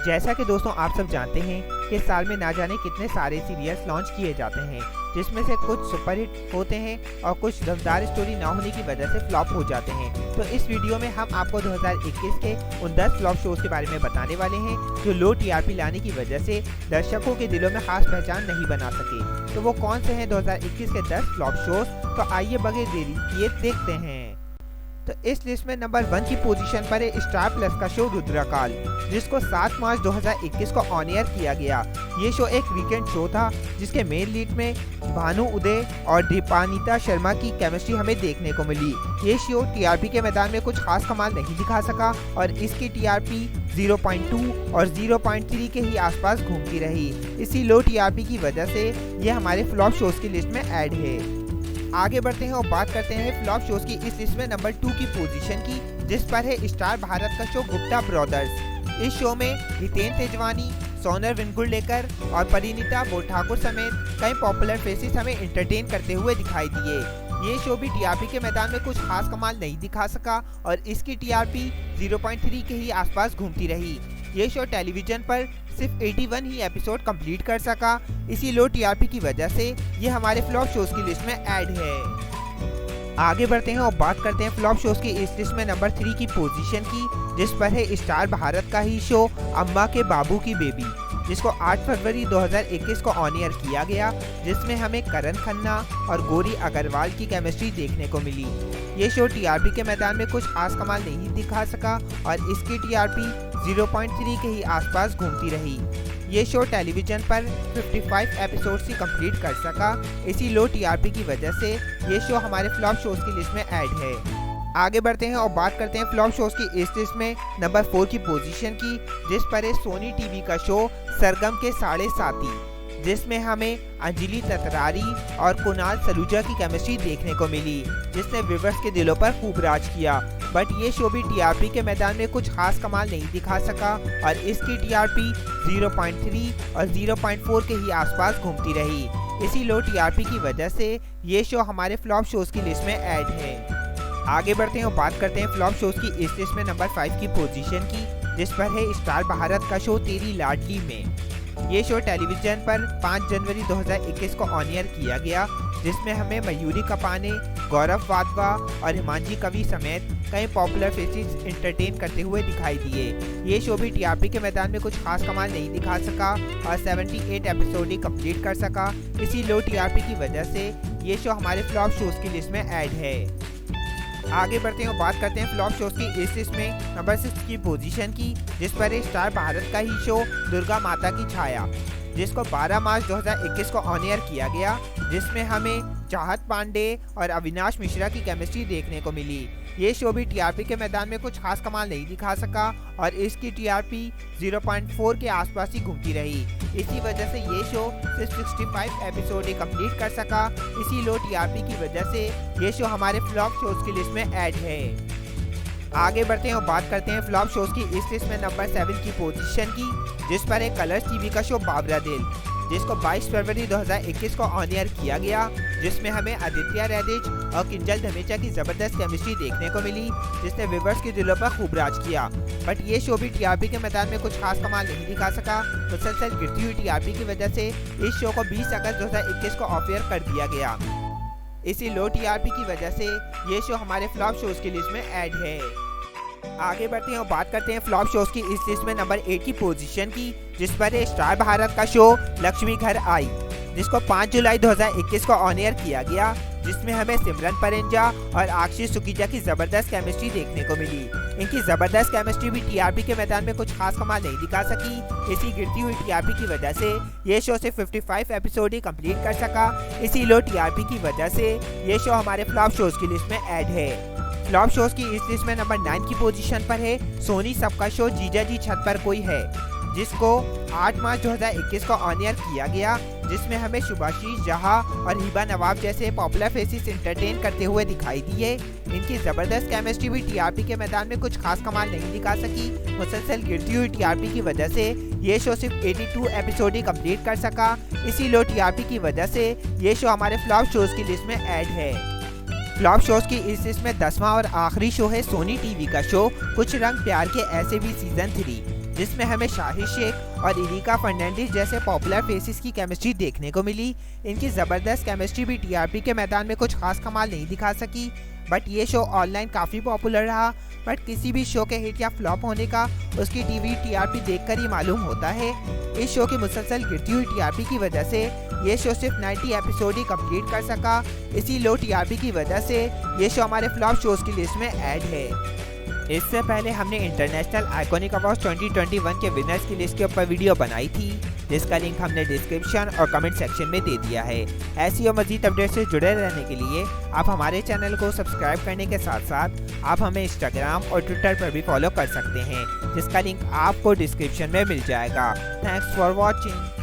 जैसा कि दोस्तों आप सब जानते हैं कि साल में ना जाने कितने सारे सीरियल्स लॉन्च किए जाते हैं, जिसमें से कुछ सुपरहिट होते हैं और कुछ दमदार स्टोरी ना होने की वजह से फ्लॉप हो जाते हैं। तो इस वीडियो में हम आपको 2021 के उन 10 फ्लॉप शोज के बारे में बताने वाले हैं जो लो टीआरपी लाने की वजह से दर्शकों के दिलों में खास पहचान नहीं बना सके। तो वो कौन से हैं 2021 के 10 फ्लॉप शोज? तो आइए बगैर देरी किए देखते हैं। तो इस लिस्ट में नंबर 1 की पोजीशन पर है स्टार प्लस का शो रुद्रकाल, जिसको 7 मार्च 2021 को ऑन एयर किया गया। ये शो एक वीकेंड शो था जिसके मेन लीड में भानु उदय और दीपानिता शर्मा की केमिस्ट्री हमें देखने को मिली। ये शो टीआरपी के मैदान में कुछ खास कमाल नहीं दिखा सका और इसकी टीआरपी 0.2 और 0.3 के ही आसपास घूमती रही। इसी लो टीआरपी की वजह से ये हमारे फ्लॉप शोज की लिस्ट में ऐड है। आगे बढ़ते हैं और बात करते हैं फ्लॉप शोज की इस लिस्ट में नंबर 2 की पोजीशन की, जिस पर है स्टार भारत का शो गुप्ता ब्रदर्स। इस शो में हितेन तेजवानी, सोनर विनगुरलेकर और परिणीता बोठाकुर समेत कई पॉपुलर फेसेस हमें एंटरटेन करते हुए दिखाई दिए। ये शो भी टीआरपी के मैदान में कुछ खास कमाल नहीं दिखा सका और इसकी टीआरपी 0.3 के ही आसपास घूमती रही। ये शो टेलीविजन पर सिर्फ 81 ही एपिसोड कंप्लीट कर सका। इसी लो टीआरपी की वजह से ये हमारे फ्लॉप शोज की लिस्ट में ऐड है। आगे बढ़ते हैं और बात करते हैं फ्लॉप शोज की इस लिस्ट में नंबर 3 की पोजीशन की, जिस पर है स्टार भारत का ही शो अम्मा के बाबू की बेबी, जिसको 8 फरवरी 2021 को ऑन एयर किया गया, जिसमें हमें करण खन्ना और गौरी अग्रवाल की केमिस्ट्री देखने को मिली। ये शो टीआरपी के मैदान में कुछ खास कमाल नहीं दिखा सका और इसकी टीआरपी 0.3 के ही आसपास घूमती रही। ये शो टेलीविजन पर 55 एपिसोड्स ही कंप्लीट कर सका। इसी लो टीआरपी की वजह से ये शो हमारे फ्लॉप शोज की लिस्ट में ऐड है। आगे बढ़ते हैं और बात करते हैं फ्लॉप शोज की इस लिस्ट में नंबर 4 की पोजीशन की, जिस पर है सोनी टीवी का शो सरगम के साढ़े साथी, जिसमें हमें अंजलि ततरारी और कुणाल सलूजा की केमिस्ट्री देखने को मिली, जिसने व्यूअर्स के दिलों पर खूब राज किया। बट ये शो भी टीआरपी के मैदान में कुछ खास कमाल नहीं दिखा सका और इसकी टीआरपी 0.3 और 0.4 के ही आसपास घूमती रही। इसी लो टीआरपी की वजह से ये शो हमारे फ्लॉप शोज की लिस्ट में ऐड है। आगे बढ़ते हैं और बात करते हैं फ्लॉप शोज की इस लिस्ट में नंबर 5 की पोजीशन की, जिस पर है स्टार भारत का शो तेरी लाडली में। ये शो टेलीविजन पर 5 जनवरी 2021 को ऑन एयर किया गया, जिसमें हमें मयूरी कपाने, गौरव वाधवा और हिमांशी कवि समेत कई पॉपुलर फेसेस एंटरटेन करते हुए दिखाई दिए। ये शो भी टीआरपी के मैदान में कुछ खास कमाल नहीं दिखा सका और 78 एपिसोड ही कंप्लीट कर सका। इसी लो टीआरपी की वजह से ये शो हमारे फ्लॉप शोज की लिस्ट में ऐड है। आगे बढ़ते हैं और बात करते हैं फ्लॉप शोज की इस लिस्ट में नंबर 6 की पोजीशन की, जिस पर स्टार भारत का ही शो दुर्गा माता की छाया, जिसको 12 मार्च 2021 को ऑन एयर किया गया, जिसमें हमें चाहत पांडे और अविनाश मिश्रा की केमिस्ट्री देखने को मिली। ये शो भी टीआरपी के मैदान में कुछ खास कमाल नहीं दिखा सका और इसकी टीआरपी 0.4 के आसपास ही घूमती रही। इसी वजह से ये शो सिर्फ 65 एपिसोड ही कंप्लीट कर सका। इसी लो टीआरपी की वजह से ये शो हमारे फ्लॉप शोज की लिस्ट में ऐड है। आगे बढ़ते हैं और बात करते हैं फ्लॉप शोज की इस लिस्ट में नंबर 7 की पोजीशन की, जिस पर है कलर्स टीवी का शो बाबरा दिल, जिसको 22 फरवरी 2021 को ऑन एयर किया गया, जिसमें हमें आदित्य रेडिच और किंजल धमेचा की जबरदस्त केमिस्ट्री देखने को मिली, जिसने व्यूअर्स के दिलों पर खूब राज किया। बट ये शो भी टीआरपी के मैदान में कुछ खास कमाल नहीं दिखा सका। मुसलसल गिरती हुई टीआरपी की वजह से इस शो को 20 अगस्त 2021 को ऑफ एयर कर दिया गया। इसी लो टीआरपी की वजह से ये शो हमारे फ्लॉप शोज की लिस्ट में ऐड है। आगे बढ़ते हैं और बात करते हैं फ्लॉप शोज की इस लिस्ट में नंबर 8 की पोजीशन की, जिस पर है स्टार भारत का शो लक्ष्मी घर आई, जिसको 5 जुलाई 2021 को ऑन एयर किया गया, जिसमें हमें सिमरन परेंजा और आशीष सुकीजा की जबरदस्त केमिस्ट्री देखने को मिली। इनकी जबरदस्त केमिस्ट्री भी टीआरपी के मैदान में कुछ खास कमाल नहीं दिखा सकी। इसी गिरती हुई टीआरपी की वजह से ये शो सिर्फ 55 एपिसोड ही कंप्लीट कर सका। इसी लो टीआरपी की वजह से ये शो हमारे फ्लॉप शोज की लिस्ट में ऐड है। फ्लॉप शोज की इस लिस्ट में नंबर 9 की पोजीशन पर है सोनी सबका शो जीजा जी छत पर कोई है, जिसको 8 मार्च 2021 को ऑन एयर किया गया, जिसमें हमें शुभाशीष जहा और हिबा नवाब जैसे पॉपुलर फेसेस एंटरटेन करते हुए दिखाई दिए। इनकी जबरदस्त केमिस्ट्री भी टीआरपी के मैदान में कुछ खास कमाल नहीं दिखा सकी। मुसलसल गिरती हुई टीआरपी की वजह से ये शो सिर्फ 82 एपिसोड ही कंप्लीट कर सका। इसी लो टीआरपी की वजह से ये शो हमारे फ्लॉप शोज की लिस्ट में ऐड है। फ्लॉप शोज की इस लिस्ट में 10वां और आखिरी शो है सोनी टीवी का शो कुछ रंग प्यार के ऐसे भी सीजन 3, जिसमें हमें शाहिद शेख और इरिका फर्नांडिस जैसे पॉपुलर फेसेस की केमिस्ट्री देखने को मिली। इनकी ज़बरदस्त केमिस्ट्री भी टीआरपी के मैदान में कुछ खास कमाल नहीं दिखा सकी, बट ये शो ऑनलाइन काफ़ी पॉपुलर रहा। बट किसी भी शो के हिट या फ्लॉप होने का उसकी टीवी टीआरपी देखकर ही मालूम होता है। इस शो की मुसलसल गिरती हुई टीआरपी की वजह से ये शो सिर्फ 90 एपिसोड ही कंप्लीट कर सका। इसी लो टीआरपी की वजह से ये शो हमारे फ्लॉप शोज की लिस्ट में ऐड है। इससे पहले हमने इंटरनेशनल आइकॉनिक अवार्ड्स 2021 के विनर्स की लिस्ट के ऊपर वीडियो बनाई थी, जिसका लिंक हमने डिस्क्रिप्शन और कमेंट सेक्शन में दे दिया है। ऐसी और मजीद अपडेट से जुड़े रहने के लिए आप हमारे चैनल को सब्सक्राइब करने के साथ साथ आप हमें इंस्टाग्राम और ट्विटर पर भी फॉलो कर सकते हैं, जिसका लिंक आपको डिस्क्रिप्शन में मिल जाएगा। Thanks for watching.